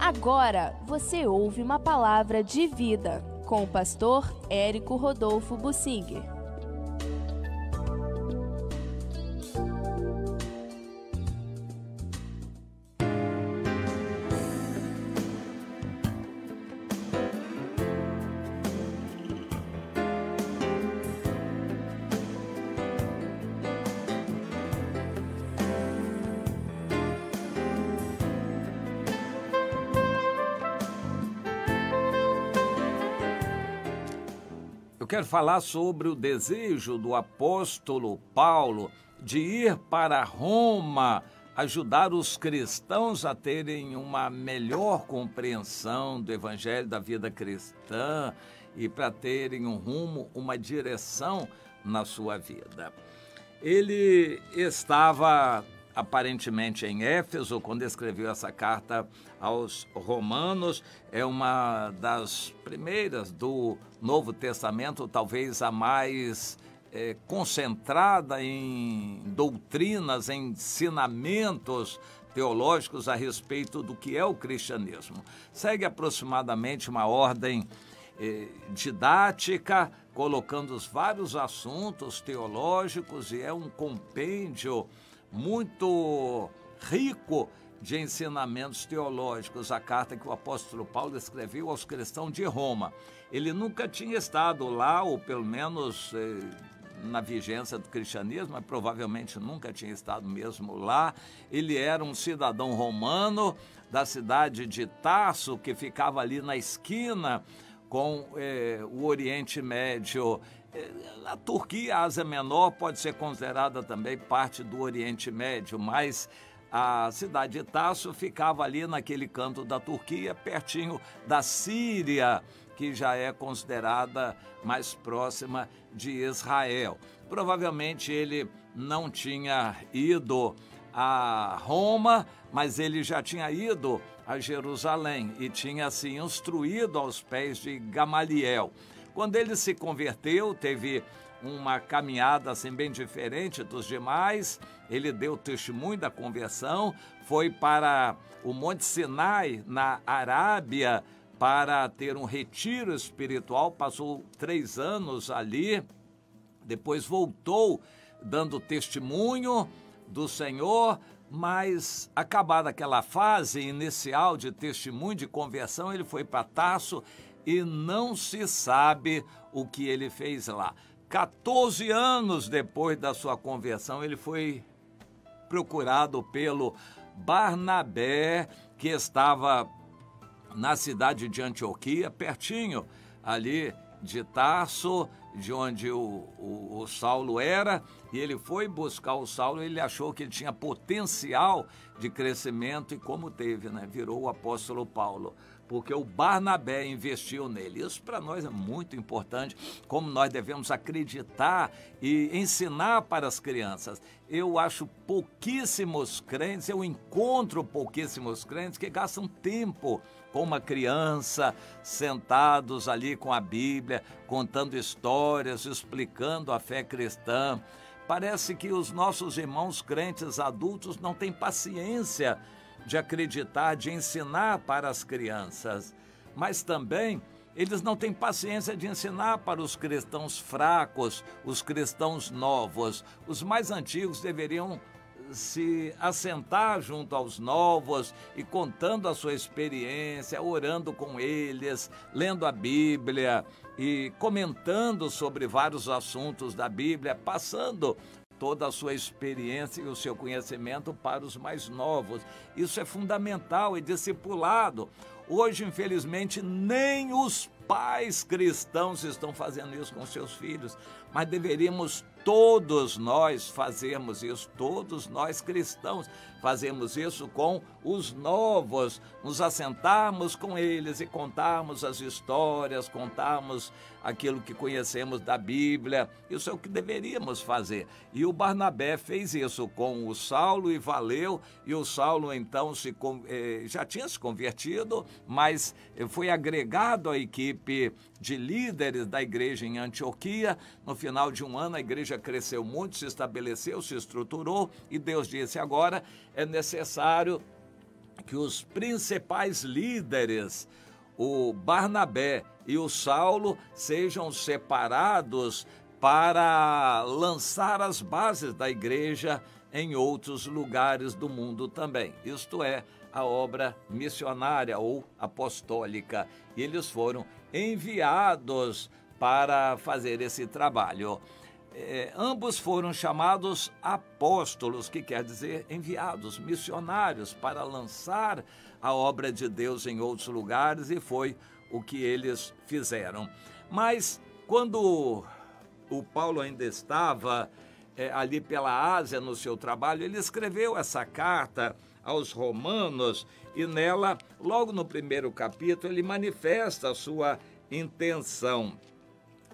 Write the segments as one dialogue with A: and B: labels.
A: Agora você ouve uma palavra de vida com o pastor Érico Rodolfo Bussinger.
B: Eu quero falar sobre o desejo do apóstolo Paulo de ir para Roma, ajudar os cristãos a terem uma melhor compreensão do evangelho da vida cristã e para terem um rumo, uma direção na sua vida. Ele estava aparentemente em Éfeso, quando escreveu essa carta aos Romanos. É uma das primeiras do Novo Testamento, talvez a mais concentrada em doutrinas, em ensinamentos teológicos a respeito do que é o cristianismo. Segue aproximadamente uma ordem didática, colocando os vários assuntos teológicos, e é um compêndio muito rico de ensinamentos teológicos, a carta que o apóstolo Paulo escreveu aos cristãos de Roma. Ele nunca tinha estado lá, ou pelo menos na vigência do cristianismo, mas provavelmente nunca tinha estado mesmo lá. Ele era um cidadão romano da cidade de Tarso, que ficava ali na esquina com o Oriente Médio. A Turquia, a Ásia Menor, pode ser considerada também parte do Oriente Médio, mas a cidade de Tarso ficava ali naquele canto da Turquia, pertinho da Síria, que já é considerada mais próxima de Israel. Provavelmente ele não tinha ido a Roma, mas ele já tinha ido a Jerusalém e tinha se instruído aos pés de Gamaliel. Quando ele se converteu, teve uma caminhada assim bem diferente dos demais. Ele deu testemunho da conversão, foi para o Monte Sinai, na Arábia, para ter um retiro espiritual, passou 3 anos ali, depois voltou dando testemunho do Senhor, mas acabada aquela fase inicial de testemunho, de conversão, ele foi para Tarso e não se sabe o que ele fez lá. 14 anos depois da sua conversão, ele foi procurado pelo Barnabé, que estava na cidade de Antioquia, pertinho ali de Tarso, de onde o Saulo era, e ele foi buscar o Saulo. Ele achou que ele tinha potencial de crescimento, e como teve, né? Virou o apóstolo Paulo, porque o Barnabé investiu nele. Isso para nós é muito importante, como nós devemos acreditar e ensinar para as crianças. Eu acho pouquíssimos crentes, eu encontro pouquíssimos crentes que gastam tempo com uma criança, sentados ali com a Bíblia, contando histórias, explicando a fé cristã. Parece que os nossos irmãos crentes adultos não têm paciência de acreditar, de ensinar para as crianças, mas também eles não têm paciência de ensinar para os cristãos fracos, os cristãos novos. Os mais antigos deveriam se assentar junto aos novos e contando a sua experiência, orando com eles, lendo a Bíblia e comentando sobre vários assuntos da Bíblia, passando toda a sua experiência e o seu conhecimento para os mais novos. Isso é fundamental, é discipulado. Hoje, infelizmente, nem os pais cristãos estão fazendo isso com seus filhos, mas deveríamos todos nós fazermos isso, todos nós cristãos fazemos isso com os novos, nos assentarmos com eles e contarmos as histórias, contarmos aquilo que conhecemos da Bíblia. Isso é o que deveríamos fazer. E o Barnabé fez isso com o Saulo e valeu, e o Saulo então já tinha se convertido, mas foi agregado à equipe de líderes da igreja em Antioquia. No final de um ano, a igreja cresceu muito, se estabeleceu, se estruturou, e Deus disse: agora é necessário que os principais líderes, o Barnabé e o Saulo, sejam separados para lançar as bases da igreja em outros lugares do mundo também. Isto é, a obra missionária ou apostólica. E eles foram enviados para fazer esse trabalho. Ambos foram chamados apóstolos, que quer dizer enviados, missionários, para lançar a obra de Deus em outros lugares, e foi o que eles fizeram. Mas quando o Paulo ainda estava ali pela Ásia no seu trabalho, ele escreveu essa carta aos Romanos, e nela, logo no primeiro capítulo, ele manifesta a sua intenção.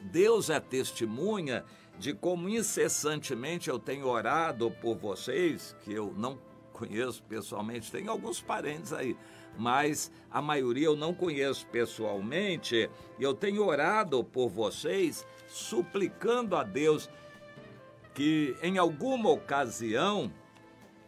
B: Deus é testemunha de como incessantemente eu tenho orado por vocês, que eu não conheço pessoalmente, tem alguns parentes aí, mas a maioria eu não conheço pessoalmente, e eu tenho orado por vocês, suplicando a Deus que em alguma ocasião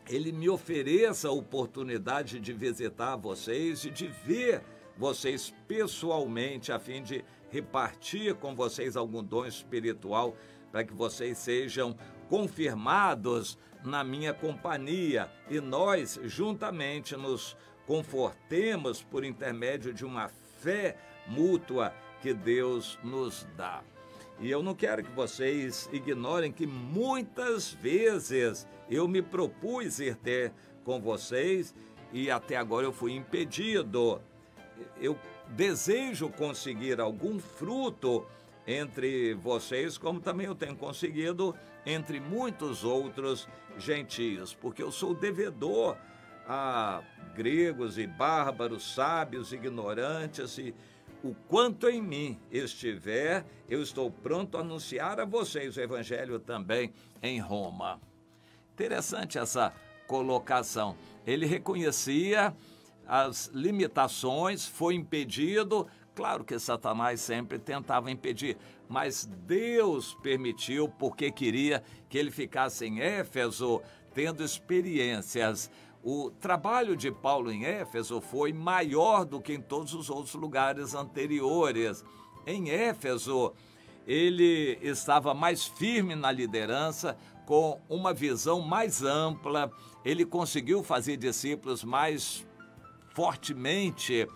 B: Ele me ofereça a oportunidade de visitar vocês e de ver vocês pessoalmente, a fim de repartir com vocês algum dom espiritual, para que vocês sejam confirmados na minha companhia e nós juntamente nos confortemos por intermédio de uma fé mútua que Deus nos dá. E eu não quero que vocês ignorem que muitas vezes eu me propus ir ter com vocês e até agora eu fui impedido. Eu desejo conseguir algum fruto entre vocês, como também eu tenho conseguido entre muitos outros gentios, porque eu sou devedor a gregos e bárbaros, sábios, ignorantes, e o quanto em mim estiver, eu estou pronto a anunciar a vocês o evangelho também em Roma. Interessante essa colocação. Ele reconhecia as limitações, foi impedido. Claro que Satanás sempre tentava impedir, mas Deus permitiu porque queria que ele ficasse em Éfeso tendo experiências. O trabalho de Paulo em Éfeso foi maior do que em todos os outros lugares anteriores. Em Éfeso, ele estava mais firme na liderança, com uma visão mais ampla, ele conseguiu fazer discípulos mais fortemente,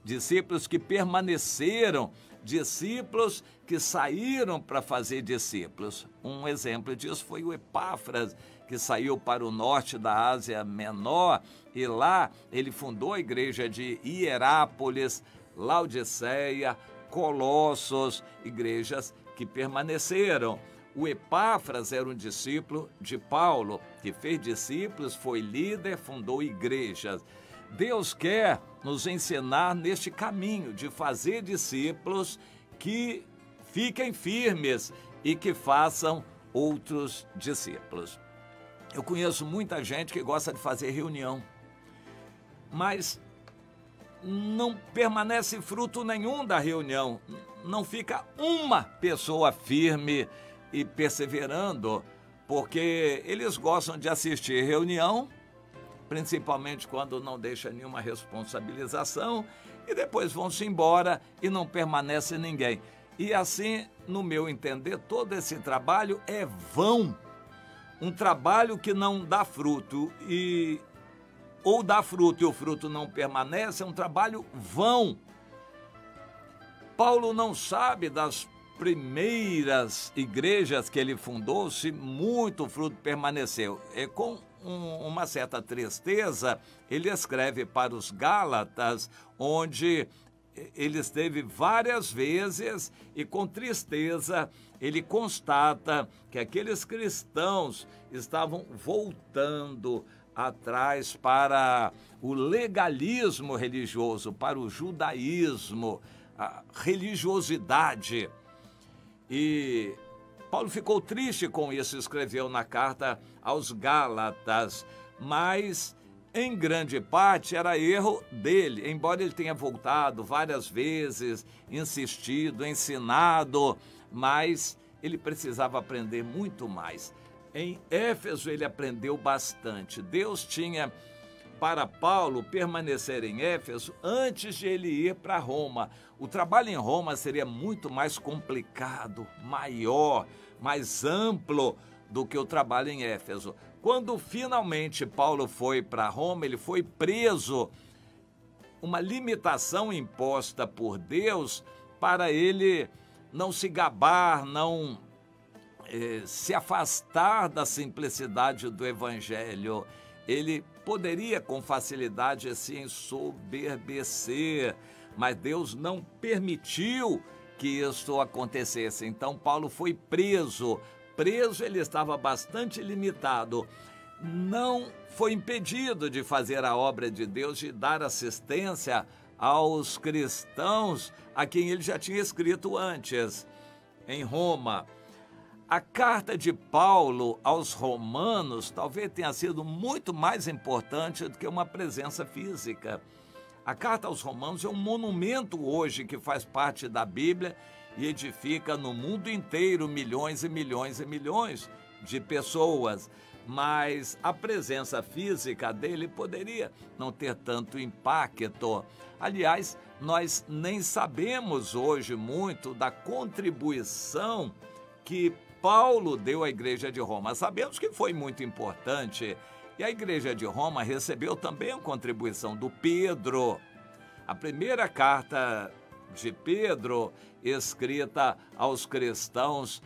B: discípulos que permaneceram, discípulos que saíram para fazer discípulos. Um exemplo disso foi o Epáfras, que saiu para o norte da Ásia Menor, e lá ele fundou a igreja de Hierápolis, Laodiceia, Colossos, igrejas que permaneceram. O Epáfras era um discípulo de Paulo, que fez discípulos, foi líder, fundou igrejas. Deus quer nos ensinar neste caminho de fazer discípulos que fiquem firmes e que façam outros discípulos. Eu conheço muita gente que gosta de fazer reunião, mas não permanece fruto nenhum da reunião, não fica uma pessoa firme e perseverando, porque eles gostam de assistir reunião, principalmente quando não deixa nenhuma responsabilização, e depois vão-se embora e não permanece ninguém. E assim, no meu entender, todo esse trabalho é vão. Um trabalho que não dá fruto, ou dá fruto e o fruto não permanece, é um trabalho vão. Paulo não sabe das primeiras igrejas que ele fundou se muito fruto permaneceu. Com uma certa tristeza, ele escreve para os Gálatas, onde ele esteve várias vezes e com tristeza ele constata que aqueles cristãos estavam voltando atrás para o legalismo religioso, para o judaísmo, a religiosidade. E Paulo ficou triste com isso, escreveu na carta aos Gálatas, mas em grande parte era erro dele, embora ele tenha voltado várias vezes, insistido, ensinado, mas ele precisava aprender muito mais. Em Éfeso ele aprendeu bastante. Deus tinha para Paulo permanecer em Éfeso antes de ele ir para Roma. O trabalho em Roma seria muito mais complicado, maior, mais amplo do que o trabalho em Éfeso. Quando finalmente Paulo foi para Roma, ele foi preso. Uma limitação imposta por Deus para ele não se gabar, não se afastar da simplicidade do Evangelho. Ele poderia com facilidade se ensoberbecer, mas Deus não permitiu que isso acontecesse. Então Paulo foi preso. Preso, ele estava bastante limitado. Não foi impedido de fazer a obra de Deus, de dar assistência aos cristãos a quem ele já tinha escrito antes, em Roma. A carta de Paulo aos romanos talvez tenha sido muito mais importante do que uma presença física. A carta aos romanos é um monumento hoje que faz parte da Bíblia e edifica no mundo inteiro milhões e milhões e milhões de pessoas. Mas a presença física dele poderia não ter tanto impacto. Aliás, nós nem sabemos hoje muito da contribuição que Paulo deu à Igreja de Roma. Sabemos que foi muito importante e a Igreja de Roma recebeu também a contribuição do Pedro. A primeira carta de Pedro, escrita aos cristãos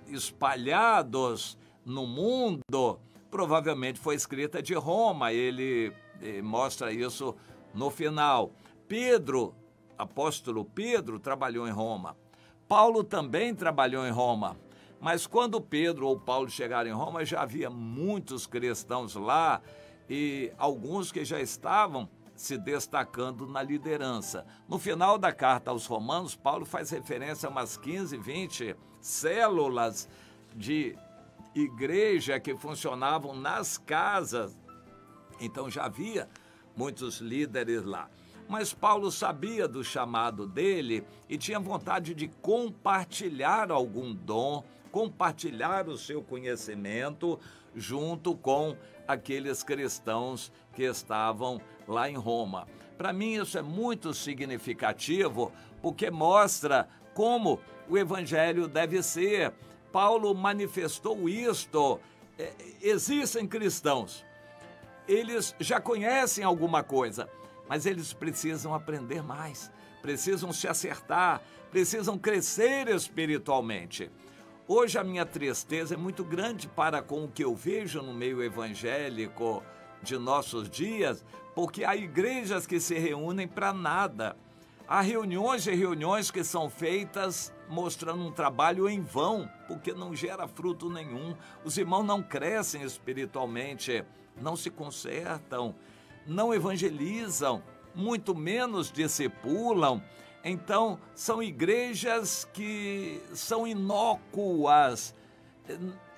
B: espalhados no mundo, provavelmente foi escrita de Roma. Ele mostra isso no final. Pedro, apóstolo Pedro, trabalhou em Roma. Paulo também trabalhou em Roma. Mas quando Pedro ou Paulo chegaram em Roma, já havia muitos cristãos lá e alguns que já estavam se destacando na liderança. No final da carta aos Romanos, Paulo faz referência a umas 15, 20 células de igreja que funcionavam nas casas. Então já havia muitos líderes lá. Mas Paulo sabia do chamado dele e tinha vontade de compartilhar algum dom, compartilhar o seu conhecimento junto com aqueles cristãos que estavam lá em Roma. Para mim isso é muito significativo porque mostra como o evangelho deve ser. Paulo manifestou isto. Existem cristãos, eles já conhecem alguma coisa, mas eles precisam aprender mais, precisam se acertar, precisam crescer espiritualmente. Hoje a minha tristeza é muito grande para com o que eu vejo no meio evangélico de nossos dias, porque há igrejas que se reúnem para nada. Há reuniões e reuniões que são feitas mostrando um trabalho em vão, porque não gera fruto nenhum. Os irmãos não crescem espiritualmente, não se consertam, não evangelizam, muito menos discipulam. Então, são igrejas que são inócuas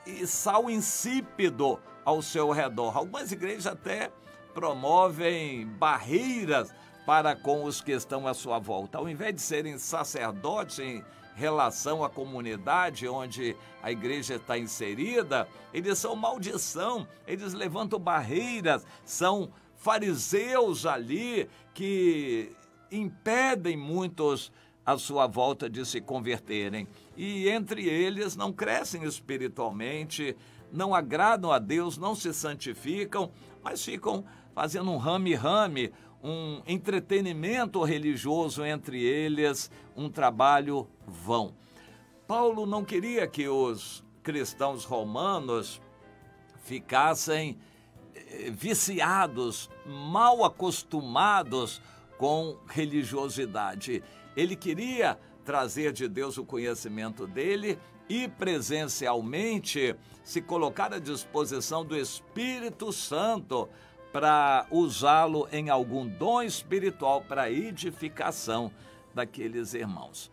B: e sal insípido ao seu redor. Algumas igrejas até promovem barreiras para com os que estão à sua volta. Ao invés de serem sacerdotes em relação à comunidade onde a igreja está inserida, eles são maldição, eles levantam barreiras, são fariseus ali que impedem muitos à sua volta de se converterem. E entre eles não crescem espiritualmente, não agradam a Deus, não se santificam, mas ficam fazendo um rame-rame, um entretenimento religioso entre eles, um trabalho vão. Paulo não queria que os cristãos romanos ficassem viciados, mal acostumados com religiosidade. Ele queria trazer de Deus o conhecimento dele e presencialmente se colocar à disposição do Espírito Santo para usá-lo em algum dom espiritual para a edificação daqueles irmãos.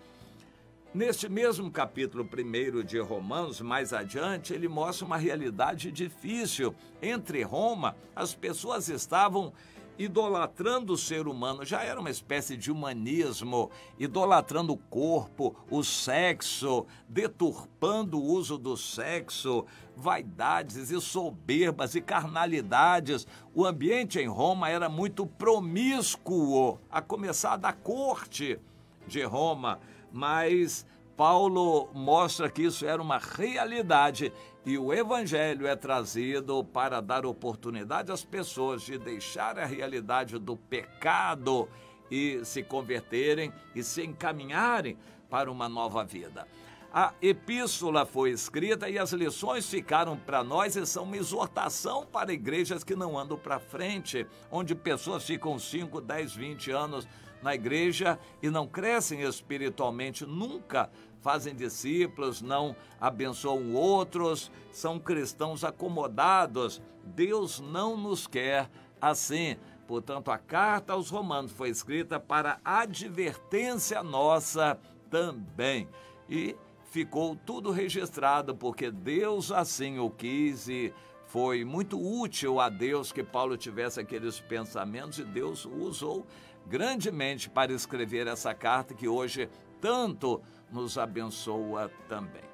B: Neste mesmo capítulo 1 de Romanos, mais adiante, ele mostra uma realidade difícil. Entre Roma, as pessoas estavam idolatrando o ser humano, já era uma espécie de humanismo, idolatrando o corpo, o sexo, deturpando o uso do sexo, vaidades e soberbas e carnalidades. O ambiente em Roma era muito promíscuo, a começar da corte de Roma, mas Paulo mostra que isso era uma realidade e o evangelho é trazido para dar oportunidade às pessoas de deixar a realidade do pecado e se converterem e se encaminharem para uma nova vida. A epístola foi escrita e as lições ficaram para nós e são uma exortação para igrejas que não andam para frente, onde pessoas ficam 5, 10, 20 anos na igreja e não crescem espiritualmente, nunca fazem discípulos, não abençoam outros, são cristãos acomodados. Deus não nos quer assim. Portanto, a carta aos Romanos foi escrita para advertência nossa também. E ficou tudo registrado, porque Deus assim o quis e foi muito útil a Deus que Paulo tivesse aqueles pensamentos e Deus o usou grandemente para escrever essa carta que hoje tanto nos abençoa também.